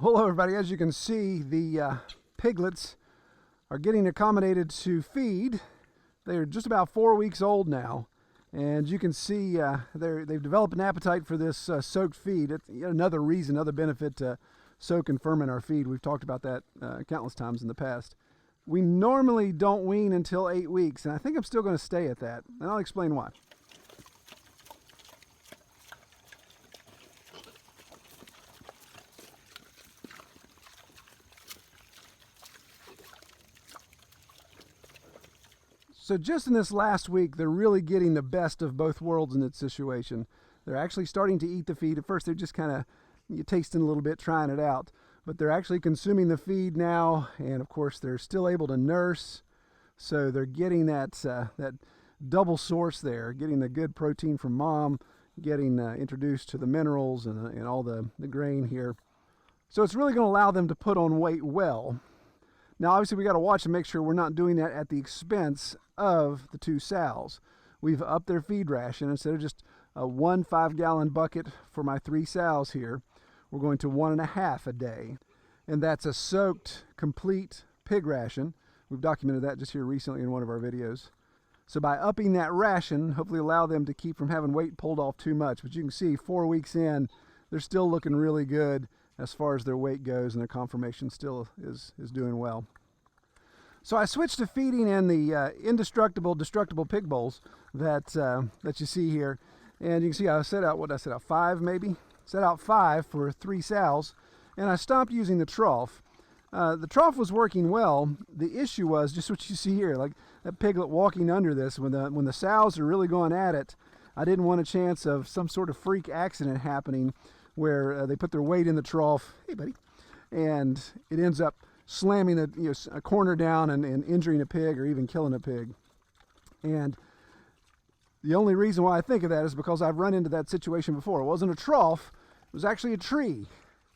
Hello everybody, as you can see, the piglets are getting accommodated to feed. They're just about 4 weeks old now, and you can see they've developed an appetite for this soaked feed. It's another reason, another benefit to soak and ferment our feed. We've talked about that countless times in the past. We normally don't wean until 8 weeks, and I think I'm still going to stay at that, and I'll explain why. So just in this last week, they're really getting the best of both worlds in this situation. They're actually starting to eat the feed. At first, they're just kind of tasting a little bit, trying it out. But they're actually consuming the feed now, and of course, they're still able to nurse. So they're getting that double source there, getting the good protein from mom, getting introduced to the minerals and all the grain here. So it's really going to allow them to put on weight well. Now, obviously, we got to watch and make sure we're not doing that at the expense of the two sows. We've upped their feed ration. Instead of just a 1 5-gallon bucket for my 3 sows here, we're going to 1.5 a day. And that's a soaked, complete pig ration. We've documented that just here recently in one of our videos. So by upping that ration, hopefully allow them to keep from having weight pulled off too much. But you can see 4 weeks in, they're still looking really good as far as their weight goes, and their conformation still is doing well. So I switched to feeding in the indestructible, destructible pig bowls that you see here. And you can see I set out, what did I set out, 5 maybe? Set out 5 for 3 sows, and I stopped using the trough. The trough was working well. The issue was just what you see here, like that piglet walking under this. When the sows are really going at it, I didn't want a chance of some sort of freak accident happening where they put their weight in the trough, hey buddy, and it ends up slamming a corner down and injuring a pig or even killing a pig. And the only reason why I think of that is because I've run into that situation before. It wasn't a trough, it was actually a tree.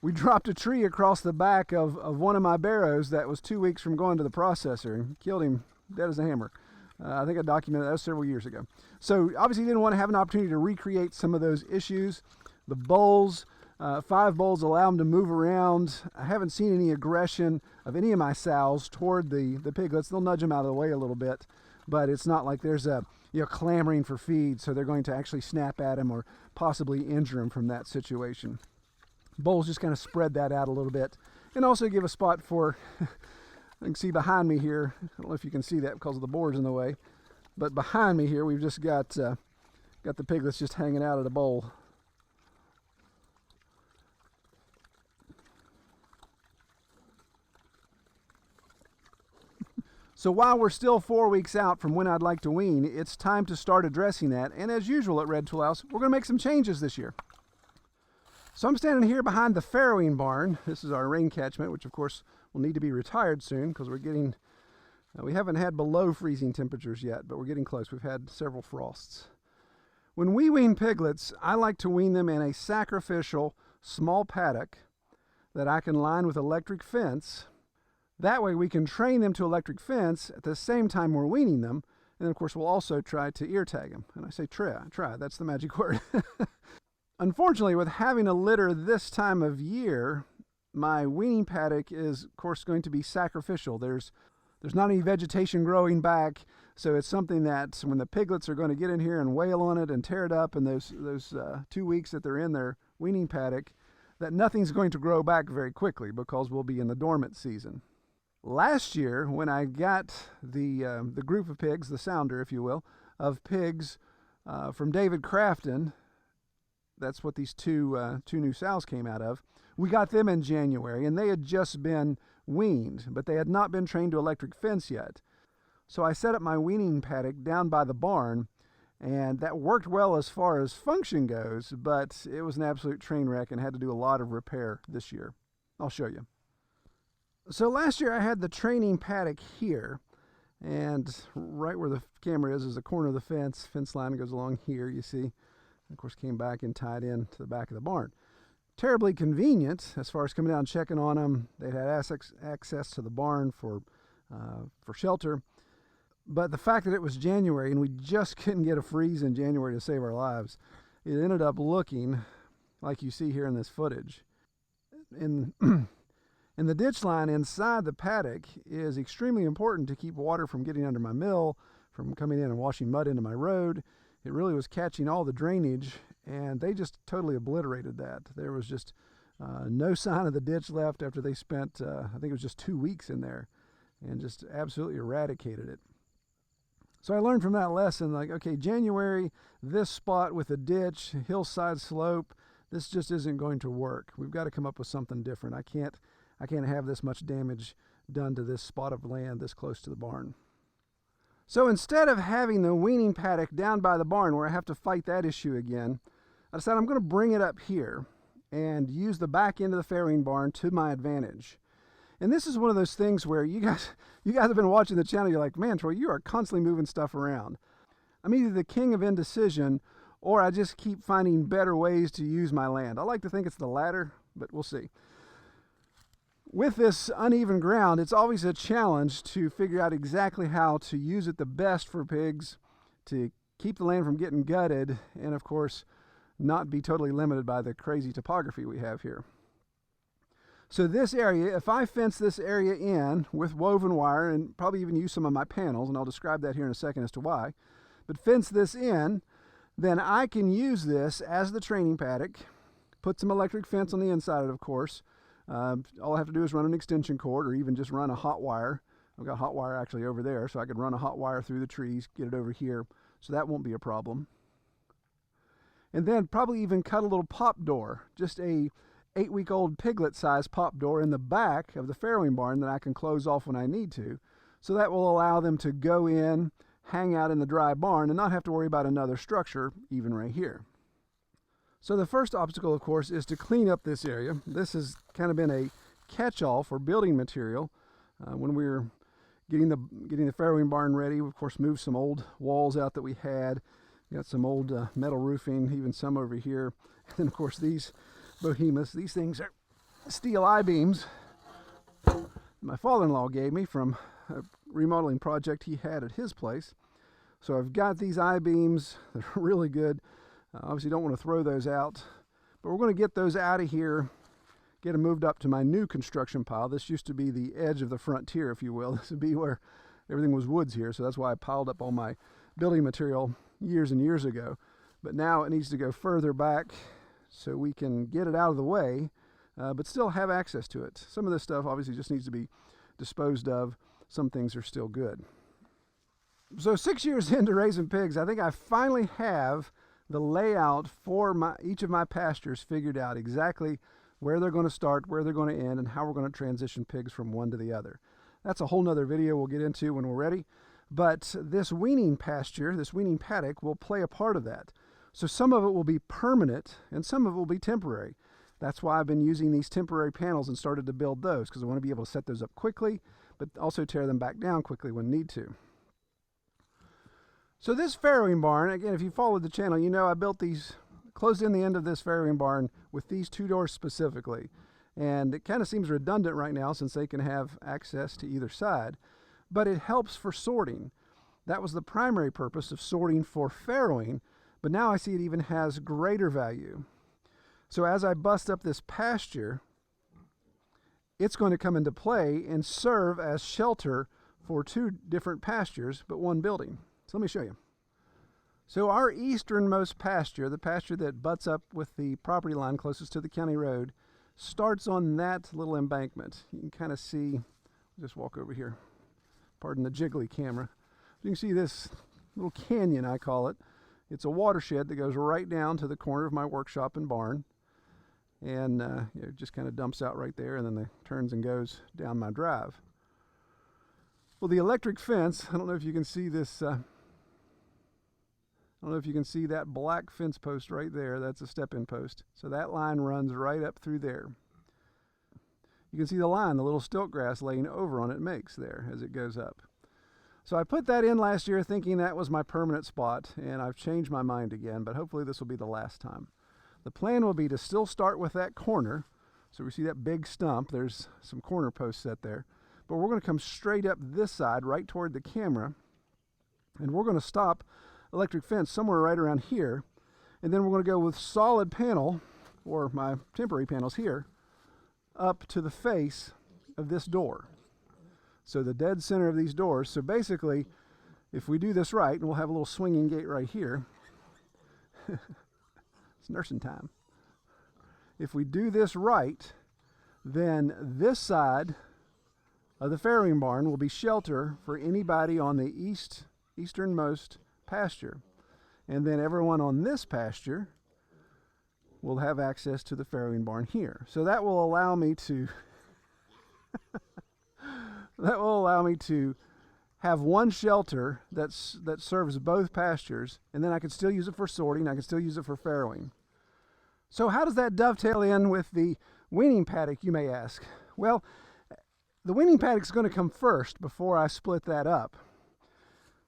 We dropped a tree across the back of one of my barrows that was 2 weeks from going to the processor and killed him dead as a hammer. I think I documented that several years ago. So obviously didn't want to have an opportunity to recreate some of those issues. The bowls, 5 bowls allow them to move around. I haven't seen any aggression of any of my sows toward the piglets. They'll nudge them out of the way a little bit, but it's not like there's a clamoring for feed, so they're going to actually snap at them or possibly injure them from that situation. Bowls just kind of spread that out a little bit, and also give a spot for, you can see behind me here, I don't know if you can see that because of the boards in the way, but behind me here we've just got the piglets just hanging out of the bowl. So while we're still 4 weeks out from when I'd like to wean, it's time to start addressing that. And as usual at Red Tool House, we're going to make some changes this year. So I'm standing here behind the farrowing barn. This is our rain catchment, which of course will need to be retired soon because we haven't had below freezing temperatures yet, but we're getting close. We've had several frosts. When we wean piglets, I like to wean them in a sacrificial small paddock that I can line with electric fence. That way we can train them to electric fence at the same time we're weaning them. And then of course we'll also try to ear tag them. And I say try, that's the magic word. Unfortunately, with having a litter this time of year, my weaning paddock is of course going to be sacrificial. There's not any vegetation growing back, so it's something that when the piglets are going to get in here and wail on it and tear it up in those 2 weeks that they're in their weaning paddock, that nothing's going to grow back very quickly because we'll be in the dormant season. Last year, when I got the group of pigs, the sounder, if you will, of pigs from David Crafton, that's what these two new sows came out of, we got them in January, and they had just been weaned, but they had not been trained to electric fence yet. So I set up my weaning paddock down by the barn, and that worked well as far as function goes, but it was an absolute train wreck and had to do a lot of repair this year. I'll show you. So last year I had the training paddock here, and right where the camera is the corner of the fence line goes along here, you see. Of course came back and tied in to the back of the barn. Terribly convenient as far as coming down and checking on them. They'd had access to the barn for shelter. But the fact that it was January and we just couldn't get a freeze in January to save our lives, it ended up looking like you see here in this footage. And And the ditch line inside the paddock is extremely important to keep water from getting under my mill, from coming in and washing mud into my road. It really was catching all the drainage, and they just totally obliterated that. There was just no sign of the ditch left after they spent, I think it was just 2 weeks in there, and just absolutely eradicated it. So I learned from that lesson, like, okay, January, this spot with a ditch, hillside slope, this just isn't going to work. We've got to come up with something different. I can't have this much damage done to this spot of land this close to the barn. So instead of having the weaning paddock down by the barn where I have to fight that issue again, I decided I'm going to bring it up here and use the back end of the farrowing barn to my advantage. And this is one of those things where you guys have been watching the channel, you're like, man, Troy, you are constantly moving stuff around. I'm either the king of indecision, or I just keep finding better ways to use my land. I like to think it's the latter, but we'll see. With this uneven ground, it's always a challenge to figure out exactly how to use it the best for pigs, to keep the land from getting gutted, and of course, not be totally limited by the crazy topography we have here. So this area, if I fence this area in with woven wire, and probably even use some of my panels, and I'll describe that here in a second as to why, but fence this in, then I can use this as the training paddock, put some electric fence on the inside of course. All I have to do is run an extension cord, or even just run a hot wire. I've got hot wire actually over there, so I could run a hot wire through the trees, get it over here, so that won't be a problem. And then probably even cut a little pop door, just a 8-week-old piglet size pop door in the back of the farrowing barn that I can close off when I need to. So that will allow them to go in, hang out in the dry barn, and not have to worry about another structure, even right here. So the first obstacle, of course, is to clean up this area. This has kind of been a catch-all for building material. When we were getting the farrowing barn ready, we of course moved some old walls out that we had. Got some old metal roofing, even some over here. And then of course these behemoths, these things are steel I-beams my father-in-law gave me from a remodeling project he had at his place. So I've got these I-beams. They're really good. Obviously don't want to throw those out, but we're going to get those out of here, get them moved up to my new construction pile. This used to be the edge of the frontier, if you will. This would be where everything was woods here, so that's why I piled up all my building material years and years ago. But now it needs to go further back so we can get it out of the way, but still have access to it. Some of this stuff obviously just needs to be disposed of. Some things are still good. So 6 years into raising pigs, I think I finally have the layout for each of my pastures figured out, exactly where they're going to start, where they're going to end, and how we're going to transition pigs from one to the other. That's a whole nother video we'll get into when we're ready. But this weaning pasture, this weaning paddock, will play a part of that. So some of it will be permanent and some of it will be temporary. That's why I've been using these temporary panels and started to build those, because I want to be able to set those up quickly, but also tear them back down quickly when need to. So this farrowing barn, again, if you followed the channel, you know I built these, closed in the end of this farrowing barn with these two doors specifically. And it kind of seems redundant right now since they can have access to either side, but it helps for sorting. That was the primary purpose of sorting for farrowing, but now I see it even has greater value. So as I bust up this pasture, it's going to come into play and serve as shelter for two different pastures, but one building. So let me show you. So our easternmost pasture, the pasture that butts up with the property line closest to the county road, starts on that little embankment. You can kind of see, just walk over here, pardon the jiggly camera. You can see this little canyon, I call it. It's a watershed that goes right down to the corner of my workshop and barn. And it just kind of dumps out right there, and then it turns and goes down my drive. Well, the electric fence, I don't know if you can see this, I don't know if you can see that black fence post right there. That's a step-in post. So that line runs right up through there. You can see the line, the little stilt grass laying over on it makes there as it goes up. So I put that in last year thinking that was my permanent spot, and I've changed my mind again, but hopefully this will be the last time. The plan will be to still start with that corner. So we see that big stump. There's some corner posts set there. But we're going to come straight up this side, right toward the camera, and we're going to stop electric fence somewhere right around here, and then we're going to go with solid panel, or my temporary panels here, up to the face of this door. So the dead center of these doors. So basically, if we do this right, and we'll have a little swinging gate right here. It's nursing time. If we do this right, then this side of the farrowing barn will be shelter for anybody on the easternmost pasture. And then everyone on this pasture will have access to the farrowing barn here. So that will allow me to have one shelter that serves both pastures, and then I can still use it for sorting, I can still use it for farrowing. So how does that dovetail in with the weaning paddock, you may ask? Well, the weaning paddock is going to come first before I split that up.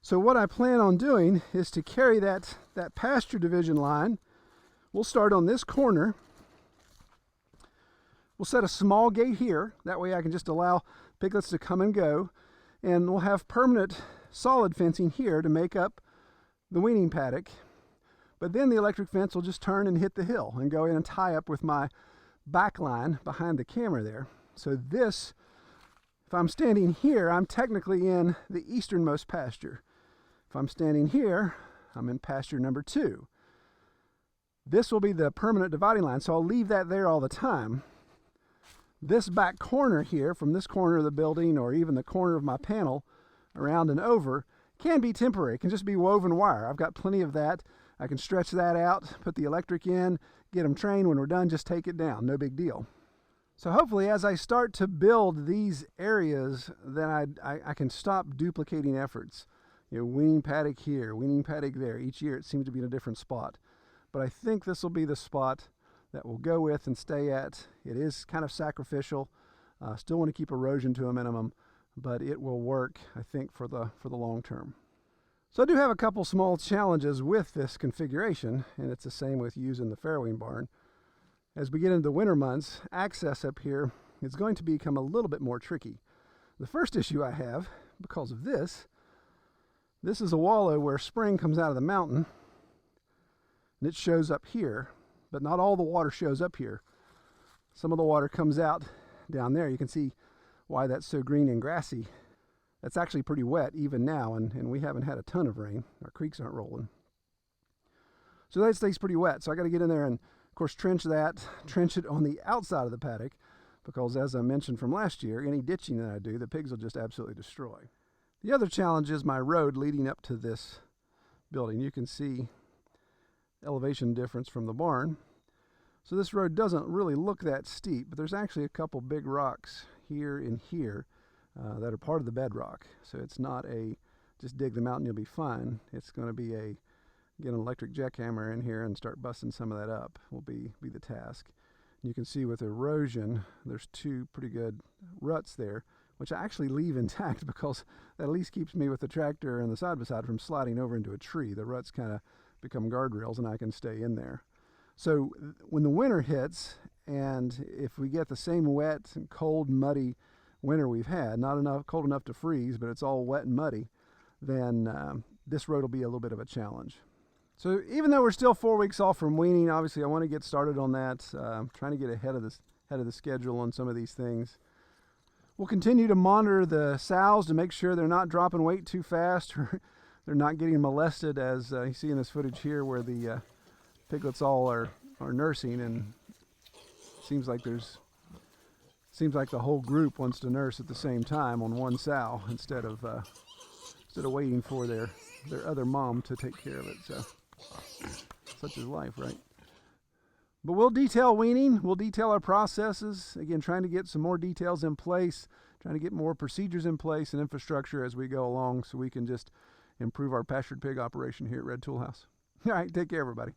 So what I plan on doing is to carry that pasture division line. We'll start on this corner. We'll set a small gate here. That way I can just allow piglets to come and go. And we'll have permanent solid fencing here to make up the weaning paddock. But then the electric fence will just turn and hit the hill and go in and tie up with my back line behind the camera there. So this, if I'm standing here, I'm technically in the easternmost pasture. If I'm standing here, I'm in pasture number 2. This will be the permanent dividing line, so I'll leave that there all the time. This back corner here, from this corner of the building or even the corner of my panel around and over, can be temporary. It can just be woven wire. I've got plenty of that. I can stretch that out, put the electric in, get them trained. When we're done, just take it down. No big deal. So hopefully as I start to build these areas, then I can stop duplicating efforts. You know, weaning paddock here, weaning paddock there. Each year it seems to be in a different spot. But I think this will be the spot that we'll go with and stay at. It is kind of sacrificial. Still want to keep erosion to a minimum, but it will work, I think, for the long term. So I do have a couple small challenges with this configuration, and it's the same with using the farrowing barn. As we get into the winter months, access up here is going to become a little bit more tricky. The first issue I have, because of this is a wallow where spring comes out of the mountain, and it shows up here, but not all the water shows up here. Some of the water comes out down there. You can see why that's so green and grassy. That's actually pretty wet even now, and we haven't had a ton of rain. Our creeks aren't rolling. So that stays pretty wet. So I got to get in there and, of course, trench it on the outside of the paddock, because as I mentioned from last year, any ditching that I do, the pigs will just absolutely destroy. The other challenge is my road leading up to this building. You can see elevation difference from the barn. So this road doesn't really look that steep, but there's actually a couple big rocks here and here that are part of the bedrock. So it's not a just dig them out and you'll be fine. It's going to be a get an electric jackhammer in here and start busting some of that up will be the task. You can see with erosion, there's 2 pretty good ruts there, which I actually leave intact because that at least keeps me with the tractor and the side-by-side from sliding over into a tree. The ruts kind of become guardrails and I can stay in there. So when the winter hits, and if we get the same wet and cold, muddy winter we've had, not cold enough to freeze, but it's all wet and muddy, then this road will be a little bit of a challenge. So even though we're still 4 weeks off from weaning, obviously I want to get started on that. Trying to get ahead of the schedule on some of these things. We'll continue to monitor the sows to make sure they're not dropping weight too fast, or they're not getting molested, as you see in this footage here where the piglets all are nursing, and seems like the whole group wants to nurse at the same time on one sow instead of waiting for their other mom to take care of it. So such is life, right? But we'll detail weaning, we'll detail our processes, again trying to get some more details in place, trying to get more procedures in place and infrastructure as we go along, so we can just improve our pastured pig operation here at Red Tool House. All right, take care everybody.